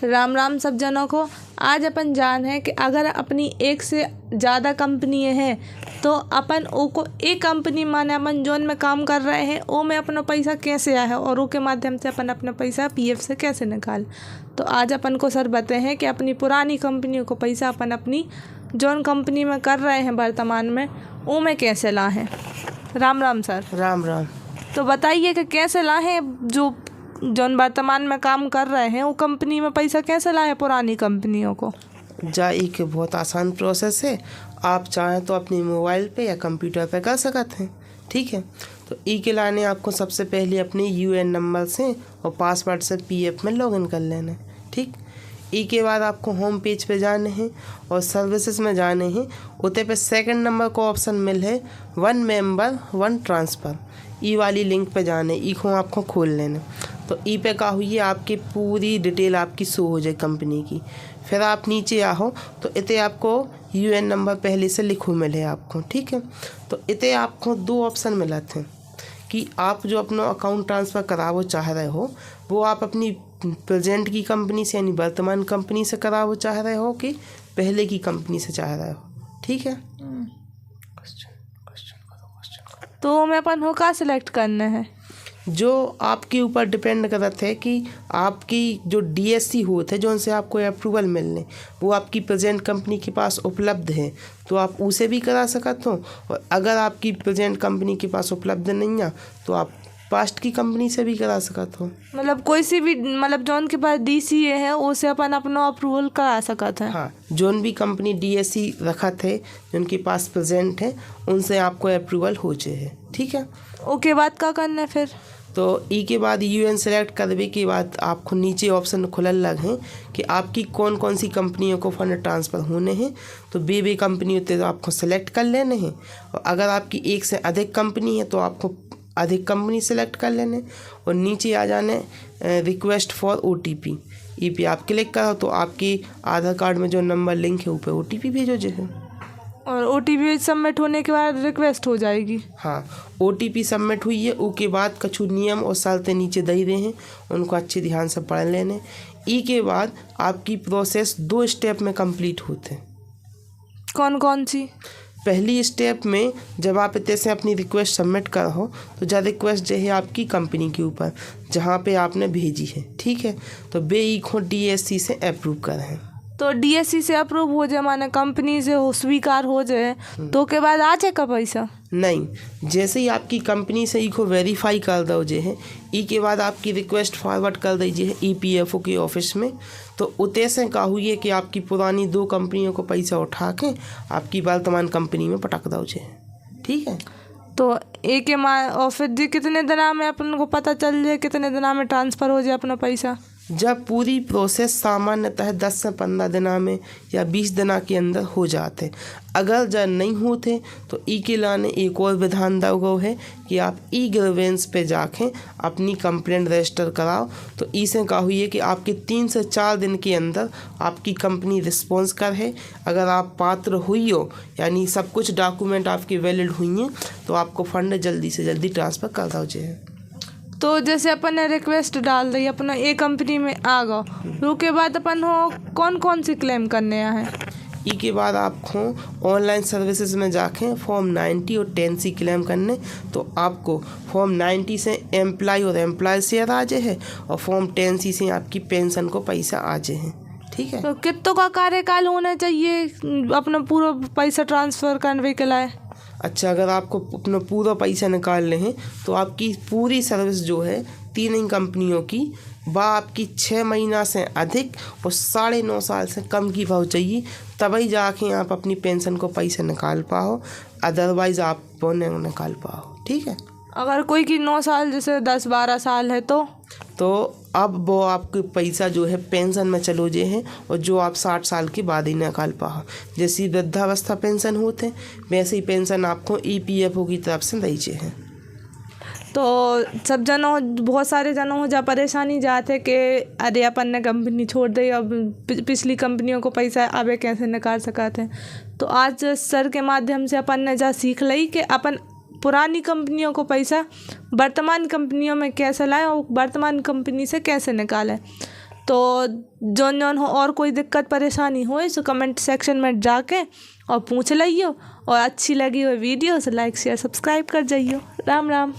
राम राम सब जनों को। आज अपन जान है कि अगर अपनी एक से ज़्यादा कंपनी है तो अपन ओ को एक कंपनी माने अपन जोन में काम कर रहे हैं ओ में अपना पैसा कैसे आया है और ओ के माध्यम से अपन अपना पैसा पीएफ से कैसे निकाल। तो आज अपन को सर बताए हैं कि अपनी पुरानी कंपनियों को पैसा अपन अपनी जोन कंपनी में कर रहे हैं वर्तमान में ओ में कैसे लाएं। राम राम सर। राम राम। तो बताइए कि कैसे लाएं जो वर्तमान में काम कर रहे हैं वो कंपनी में पैसा कैसे लाए पुरानी कंपनियों को। एक बहुत आसान प्रोसेस है। आप चाहें तो अपनी मोबाइल पे या कंप्यूटर पे कर सकते हैं। ठीक है, तो ई के लाने आपको सबसे पहले अपने यूएन नंबर से और पासवर्ड से पीएफ में लॉगिन कर लेना है। ठीक, ई के बाद आपको होम पेज पे जाने हैं और सर्विसेज में जाने हैं। उते पे सेकंड नंबर को ऑप्शन मिल है 1 मेंबर 1 ट्रांसफ़र। ई वाली लिंक पे जाने, ई को आपको खोल लेना। तो ई पे का हुई है आपकी पूरी डिटेल आपकी शो हो जाए कंपनी की। फिर आप नीचे आओ तो इते आपको यूएन नंबर पहले से लिखो मिले आपको। ठीक है, तो इते आपको 2 ऑप्शन मिला थे कि आप जो अपना अकाउंट ट्रांसफ़र करावो चाह रहे हो वो आप अपनी प्रेजेंट की कंपनी से यानी वर्तमान कंपनी से करावो चाह रहे हो कि पहले की कंपनी से चाह रहे हो। ठीक है, तो मैं अपन हो का सिलेक्ट करना है जो आपके ऊपर डिपेंड करता है कि आपकी जो डीएससी होते हैं जो उनसे आपको अप्रूवल मिलने वो आपकी प्रेजेंट कंपनी के पास उपलब्ध है तो आप उसे भी करा सकते हो। और अगर आपकी प्रेजेंट कंपनी के पास उपलब्ध नहीं है तो आप पास्ट की कंपनी से भी करा सकते हो। मतलब कोई सी भी मतलब जोन के पास डीसीए है उसे अपन अपना अप्रूवल करा सकते हैं। हाँ, जोन भी कंपनी डीएससी रखा थे जिनके पास प्रेजेंट है उनसे आपको अप्रूवल हो जाए। ठीक है, ओके बाद क्या करना है फिर। तो ई के बाद यूएन सेलेक्ट करने के बाद आपको नीचे ऑप्शन खुलने लगे कि आपकी कौन कौन सी कंपनियों को फंड ट्रांसफ़र होने हैं। तो बे कंपनी होते तो आपको सेलेक्ट कर लेने हैं और अगर आपकी एक से अधिक कंपनी है तो आपको अधिक कंपनी सेलेक्ट कर लेने और नीचे आ जाने रिक्वेस्ट फॉर ओटीपी। ई पे आप क्लिक करो तो आपकी आधार कार्ड में जो नंबर लिंक है ऊपर ओटीपी भेजो जो है और ओटीपी सबमिट होने के बाद रिक्वेस्ट हो जाएगी। हाँ, ओटीपी सबमिट हुई है उसके बाद कछु नियम और शर्तें नीचे दे रहे हैं उनको अच्छे ध्यान से पढ़ लेने। ई के बाद आपकी प्रोसेस 2 स्टेप में कंप्लीट होते हैं। कौन कौन सी। पहली स्टेप में जब आप इतने से अपनी रिक्वेस्ट सबमिट करो तो जब रिक्वेस्ट जो है आपकी कंपनी के ऊपर जहाँ पे आपने भेजी है। ठीक है, तो बे ई को डीएससी से अप्रूव करें। तो डीएससी से अप्रूव हो जाए माने कंपनी से हो स्वीकार हो जाए तो के बाद आ जाएगा पैसा। नहीं, जैसे ही आपकी कंपनी से ई को वेरीफाई कर दो जे है ई के बाद आपकी रिक्वेस्ट फॉरवर्ड कर दीजिए ईपीएफओ के ऑफिस में। तो उते से का हुई है कि आपकी पुरानी 2 कंपनियों को पैसा उठा के आपकी वर्तमान कंपनी में पटक दो जे। ठीक है, तो एक ऑफिस जी कितने दिन में अपन को पता चल जाए कितने दिन में ट्रांसफ़र हो जाए अपना पैसा। जब पूरी प्रोसेस सामान्यतः 10 से 15 दिना में या 20 दिना के अंदर हो जाते। अगर जब नहीं होते तो ई के लाने एक और विधान दो है कि आप ई ग्रीवेंस पे जाके अपनी कंप्लेंट रजिस्टर कराओ। तो ई से कहा हुई है कि आपके 3 से 4 दिन के अंदर आपकी कंपनी रिस्पॉन्स कर है। अगर आप पात्र हुई हो यानी सब कुछ डॉक्यूमेंट आपकी वैलिड हुई हैं तो आपको फंड जल्दी से जल्दी ट्रांसफ़र कर दो जाए। तो जैसे अपन ने रिक्वेस्ट डाल दी अपना एक कंपनी में आ गए उसके बाद अपन हो कौन कौन सी क्लेम करने हैं। ई के बाद आपको ऑनलाइन सर्विसेज में जाके फॉर्म 90 और 10C क्लेम करने। तो आपको फॉर्म 90 से एम्प्लॉय और एम्प्लॉय शेयर आ जाए और फॉर्म 10C से आपकी पेंशन को पैसा आ जाए। ठीक है, तो कितों का कार्यकाल होना चाहिए अपना पूरा पैसा ट्रांसफ़र करने के लिए। अच्छा, अगर आपको अपना पूरा पैसा निकालने हैं तो आपकी पूरी सर्विस जो है 3 ही कंपनियों की वह आपकी 6 महीना से अधिक और 9.5 साल से कम की भाव चाहिए तभी जाके आप अपनी पेंशन को पैसा निकाल पाओ। अदरवाइज़ आप वो नहीं निकाल पाओ। ठीक है, अगर कोई की 9 साल जैसे 10-12 साल है तो अब वो आपके पैसा जो है पेंशन में चलो जे है और जो आप 60 साल के बाद ही निकाल पाओ। जैसी वृद्धावस्था पेंशन होते वैसे ही पेंशन आपको ईपीएफओ की तरफ से दीजिए है। तो सब जनों बहुत सारे जनों हो जा परेशानी जाते कि अरे अपन ने कंपनी छोड़ दी अब पिछली कंपनियों को पैसा अबे कैसे निकाल सकते हैं। तो आज सर के माध्यम से अपन ने जा सीख ली कि अपन पुरानी कंपनियों को पैसा वर्तमान कंपनियों में कैसे लाएं और वर्तमान कंपनी से कैसे निकालें। तो जौन जौन हो और कोई दिक्कत परेशानी हो सो कमेंट सेक्शन में जाके और पूछ लियो। और अच्छी लगी हुई वीडियो तो लाइक शेयर सब्सक्राइब कर जाइयो। राम राम।